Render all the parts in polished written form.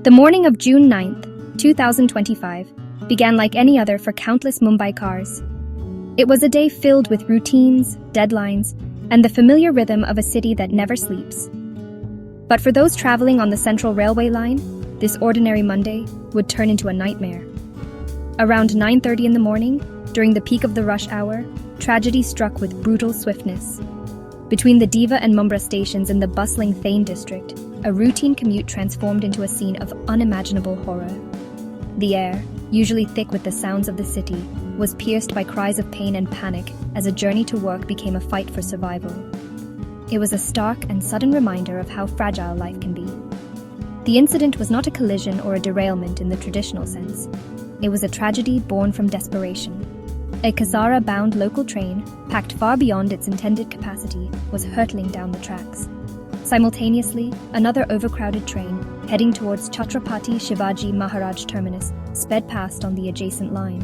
The morning of June 9th, 2025, began like any other for countless Mumbai cars. It was a day filled with routines, deadlines, and the familiar rhythm of a city that never sleeps. But for those traveling on the Central Railway line, this ordinary Monday would turn into a nightmare. Around 9:30 in the morning, during the peak of the rush hour, tragedy struck with brutal swiftness. Between the Diva and Mumbai stations in the bustling Thane district, a routine commute transformed into a scene of unimaginable horror. The air, usually thick with the sounds of the city, was pierced by cries of pain and panic as a journey to work became a fight for survival. It was a stark and sudden reminder of how fragile life can be. The incident was not a collision or a derailment in the traditional sense. It was a tragedy born from desperation. A Kasara-bound local train, packed far beyond its intended capacity, was hurtling down the tracks. Simultaneously, another overcrowded train, heading towards Chhatrapati Shivaji Maharaj terminus, sped past on the adjacent line.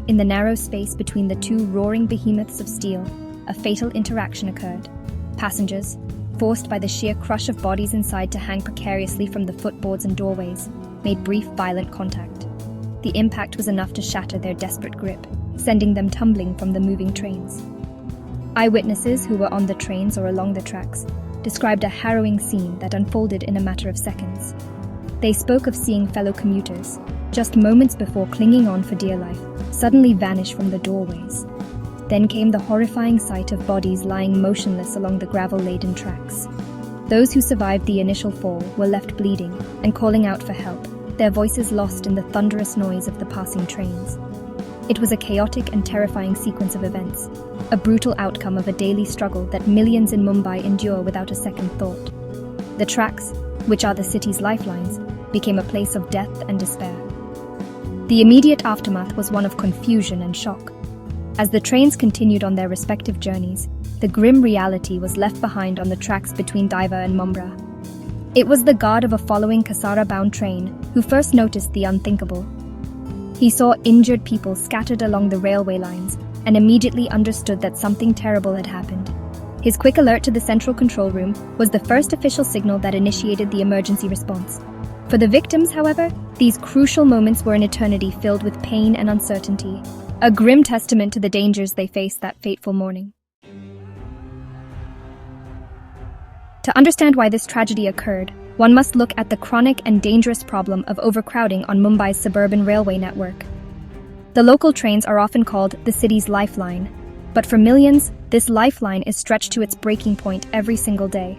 In the narrow space between the two roaring behemoths of steel, a fatal interaction occurred. Passengers, forced by the sheer crush of bodies inside to hang precariously from the footboards and doorways, made brief, violent contact. The impact was enough to shatter their desperate grip, sending them tumbling from the moving trains. Eyewitnesses who were on the trains or along the tracks described a harrowing scene that unfolded in a matter of seconds. They spoke of seeing fellow commuters, just moments before clinging on for dear life, suddenly vanish from the doorways. Then came the horrifying sight of bodies lying motionless along the gravel-laden tracks. Those who survived the initial fall were left bleeding and calling out for help, their voices lost in the thunderous noise of the passing trains. It was a chaotic and terrifying sequence of events, a brutal outcome of a daily struggle that millions in Mumbai endure without a second thought. The tracks, which are the city's lifelines, became a place of death and despair. The immediate aftermath was one of confusion and shock. As the trains continued on their respective journeys, the grim reality was left behind on the tracks between Diva and Mumbai. It was the guard of a following Kasara-bound train who first noticed the unthinkable. He saw injured people scattered along the railway lines and immediately understood that something terrible had happened. His quick alert to the central control room was the first official signal that initiated the emergency response. For the victims, however, these crucial moments were an eternity filled with pain and uncertainty, a grim testament to the dangers they faced that fateful morning. To understand why this tragedy occurred, one must look at the chronic and dangerous problem of overcrowding on Mumbai's suburban railway network. The local trains are often called the city's lifeline, but for millions, this lifeline is stretched to its breaking point every single day.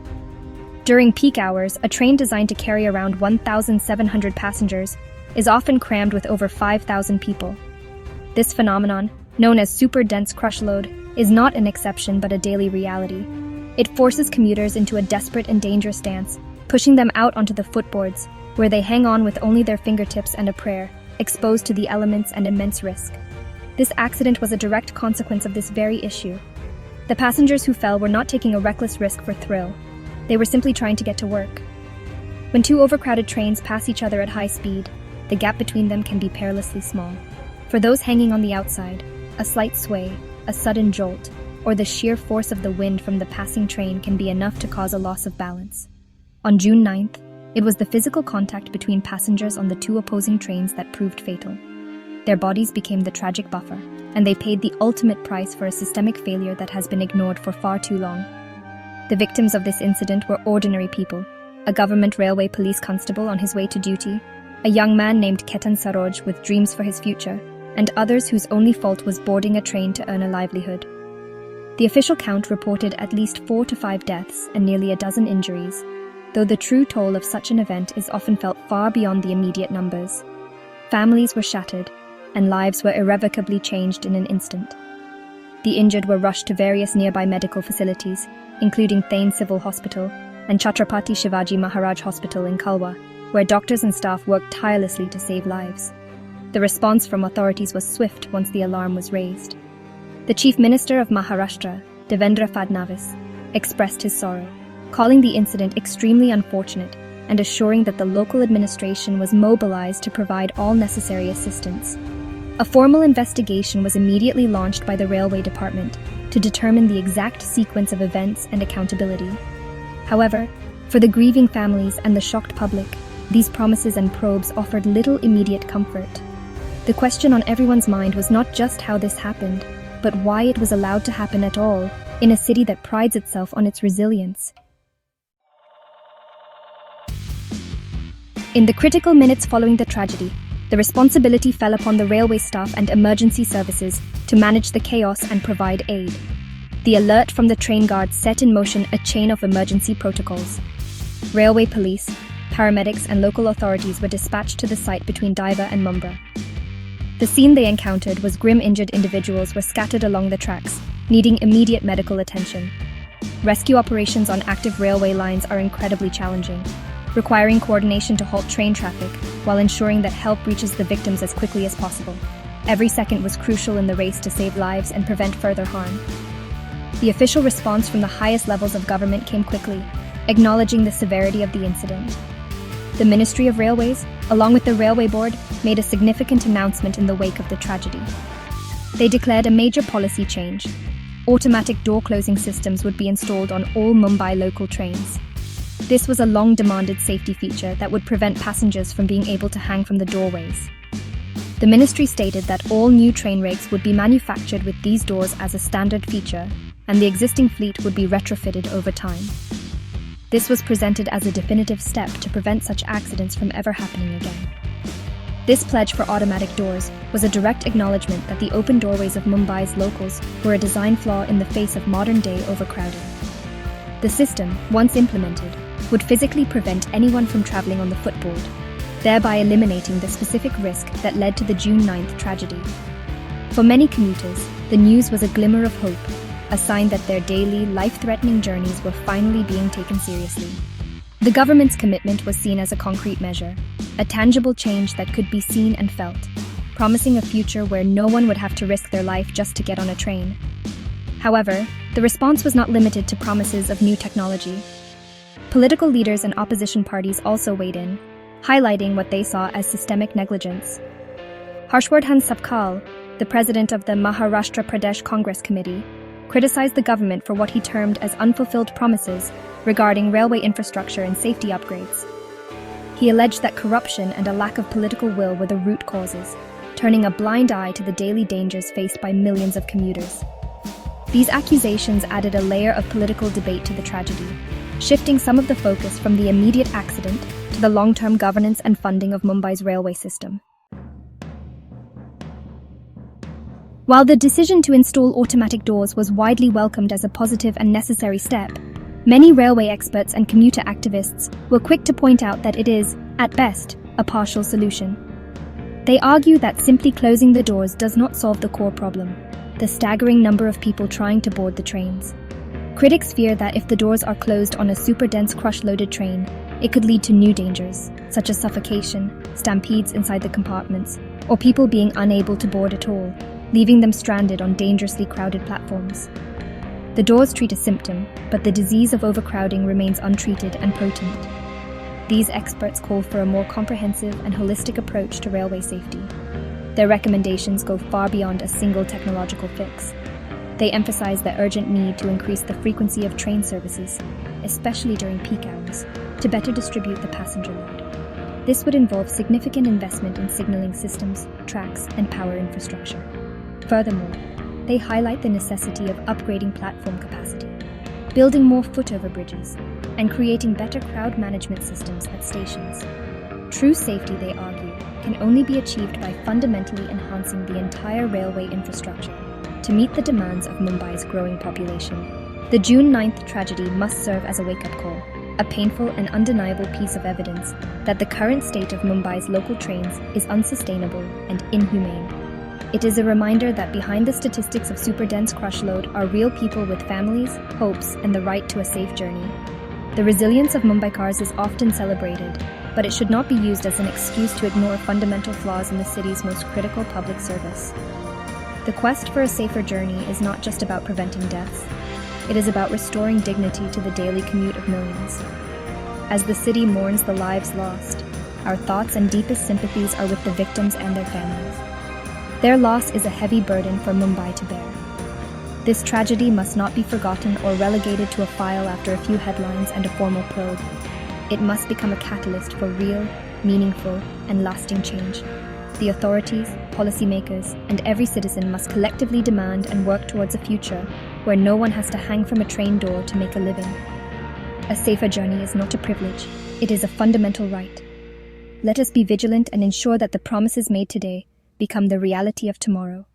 During peak hours, a train designed to carry around 1,700 passengers is often crammed with over 5,000 people. This phenomenon, known as super dense crush load, is not an exception but a daily reality. It forces commuters into a desperate and dangerous dance, pushing them out onto the footboards, where they hang on with only their fingertips and a prayer, exposed to the elements and immense risk. This accident was a direct consequence of this very issue. The passengers who fell were not taking a reckless risk for thrill. They were simply trying to get to work. When two overcrowded trains pass each other at high speed, the gap between them can be perilously small. For those hanging on the outside, a slight sway, a sudden jolt, or the sheer force of the wind from the passing train can be enough to cause a loss of balance. On June 9th, it was the physical contact between passengers on the two opposing trains that proved fatal. Their bodies became the tragic buffer, and they paid the ultimate price for a systemic failure that has been ignored for far too long. The victims of this incident were ordinary people, a government railway police constable on his way to duty, a young man named Ketan Saroj with dreams for his future, and others whose only fault was boarding a train to earn a livelihood. The official count reported at least 4 to 5 deaths and nearly a dozen injuries, though the true toll of such an event is often felt far beyond the immediate numbers. Families were shattered, and lives were irrevocably changed in an instant. The injured were rushed to various nearby medical facilities, including Thane Civil Hospital and Chhatrapati Shivaji Maharaj Hospital in Kalwa, where doctors and staff worked tirelessly to save lives. The response from authorities was swift once the alarm was raised. The Chief Minister of Maharashtra, Devendra Fadnavis, expressed his sorrow, calling the incident extremely unfortunate and assuring that the local administration was mobilized to provide all necessary assistance. A formal investigation was immediately launched by the railway department to determine the exact sequence of events and accountability. However, for the grieving families and the shocked public, these promises and probes offered little immediate comfort. The question on everyone's mind was not just how this happened, but why it was allowed to happen at all in a city that prides itself on its resilience. In the critical minutes following the tragedy, the responsibility fell upon the railway staff and emergency services to manage the chaos and provide aid. The alert from the train guards set in motion a chain of emergency protocols. Railway police, paramedics, and local authorities were dispatched to the site between Diva and Mumbai. The scene they encountered was grim. Injured individuals were scattered along the tracks, needing immediate medical attention. Rescue operations on active railway lines are incredibly challenging, requiring coordination to halt train traffic while ensuring that help reaches the victims as quickly as possible. Every second was crucial in the race to save lives and prevent further harm. The official response from the highest levels of government came quickly, acknowledging the severity of the incident. The Ministry of Railways, along with the Railway Board, made a significant announcement in the wake of the tragedy. They declared a major policy change. Automatic door-closing systems would be installed on all Mumbai local trains. This was a long-demanded safety feature that would prevent passengers from being able to hang from the doorways. The ministry stated that all new train rakes would be manufactured with these doors as a standard feature, and the existing fleet would be retrofitted over time. This was presented as a definitive step to prevent such accidents from ever happening again. This pledge for automatic doors was a direct acknowledgement that the open doorways of Mumbai's locals were a design flaw in the face of modern-day overcrowding. The system, once implemented, would physically prevent anyone from traveling on the footboard, thereby eliminating the specific risk that led to the June 9th tragedy. For many commuters, the news was a glimmer of hope, a sign that their daily, life-threatening journeys were finally being taken seriously. The government's commitment was seen as a concrete measure, a tangible change that could be seen and felt, promising a future where no one would have to risk their life just to get on a train. However, the response was not limited to promises of new technology. Political leaders and opposition parties also weighed in, highlighting what they saw as systemic negligence. Harshvardhan Sapkal, the president of the Maharashtra Pradesh Congress Committee, criticized the government for what he termed as unfulfilled promises regarding railway infrastructure and safety upgrades. He alleged that corruption and a lack of political will were the root causes, turning a blind eye to the daily dangers faced by millions of commuters. These accusations added a layer of political debate to the tragedy, shifting some of the focus from the immediate accident to the long-term governance and funding of Mumbai's railway system. While the decision to install automatic doors was widely welcomed as a positive and necessary step, many railway experts and commuter activists were quick to point out that it is, at best, a partial solution. They argue that simply closing the doors does not solve the core problem, the staggering number of people trying to board the trains. Critics fear that if the doors are closed on a super-dense crush-loaded train, it could lead to new dangers, such as suffocation, stampedes inside the compartments, or people being unable to board at all, leaving them stranded on dangerously crowded platforms. The doors treat a symptom, but the disease of overcrowding remains untreated and potent. These experts call for a more comprehensive and holistic approach to railway safety. Their recommendations go far beyond a single technological fix. They emphasize the urgent need to increase the frequency of train services, especially during peak hours, to better distribute the passenger load. This would involve significant investment in signaling systems, tracks, and power infrastructure. Furthermore, they highlight the necessity of upgrading platform capacity, building more foot-over bridges, and creating better crowd management systems at stations. True safety, they argue, can only be achieved by fundamentally enhancing the entire railway infrastructure to meet the demands of Mumbai's growing population. The June 9th tragedy must serve as a wake-up call, a painful and undeniable piece of evidence that the current state of Mumbai's local trains is unsustainable and inhumane. It is a reminder that behind the statistics of super-dense crush load are real people with families, hopes, and the right to a safe journey. The resilience of Mumbaikars is often celebrated, but it should not be used as an excuse to ignore fundamental flaws in the city's most critical public service. The quest for a safer journey is not just about preventing deaths. It is about restoring dignity to the daily commute of millions. As the city mourns the lives lost, our thoughts and deepest sympathies are with the victims and their families. Their loss is a heavy burden for Mumbai to bear. This tragedy must not be forgotten or relegated to a file after a few headlines and a formal probe. It must become a catalyst for real, meaningful, and lasting change. The authorities, policymakers, and every citizen must collectively demand and work towards a future where no one has to hang from a train door to make a living. A safer journey is not a privilege, it is a fundamental right. Let us be vigilant and ensure that the promises made today become the reality of tomorrow.